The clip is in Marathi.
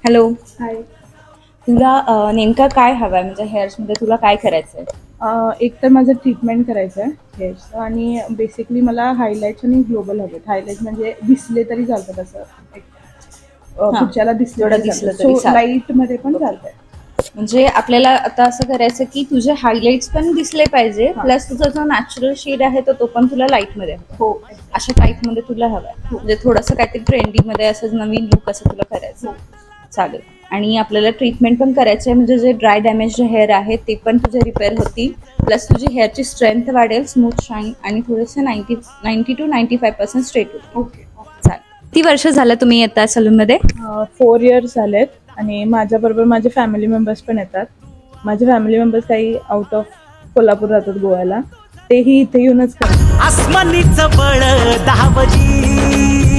हॅलो. हाय. तुला नेमका काय हवंय म्हणजे हेअर्समध्ये तुला काय करायचंय? एक तर माझं ट्रीटमेंट करायचं आहे हेअर्सचं आणि बेसिकली मला हायलाइट्स आणि ग्लोबल हवेत. हायलाइट म्हणजे दिसले तरी चालतात असं एक हां, पुढच्याला दिसले थोडं तरी दिसलं चालतात. तरी सो चालेल. लाईटमध्ये पण ओके. चालतंय. म्हणजे आपल्याला आता असं करायचं की तुझे हायलाइट्स पण दिसले पाहिजे, हां. प्लस तुझा जो नॅचरल शेड आहे तो पण तुला लाईटमध्ये हवा. हो. अशा टाईपमध्ये तुला हवाय. हो. म्हणजे थोडंसं काहीतरी ट्रेंडीमध्ये असं नवीन लुक असं तुला करायचं. हो. चालेल. आणि आपल्याला ट्रीटमेंट पण करायचं आहे म्हणजे जे ड्राय डॅमेज हेअर आहे ते पण तुझे रिपेअर होतील. प्लस तुझी हेअरची स्ट्रेंथ वाढेल, स्मूथ शाईन आणि थोडंसं 90 टू 95% स्ट्रेट होतील. ओके. चालेल. किती वर्ष झालं तुम्ही येता सलूनमध्ये? 4 इयर्स झालेत आणि माझ्याबरोबर माझे फॅमिली मेंबर्स पण येतात. माझे फॅमिली मेंबर्स काही आउट ऑफ कोल्हापूर राहतात गोव्याला. तेही इथे येऊनच करतात. आसमानीच बळ 10 बजी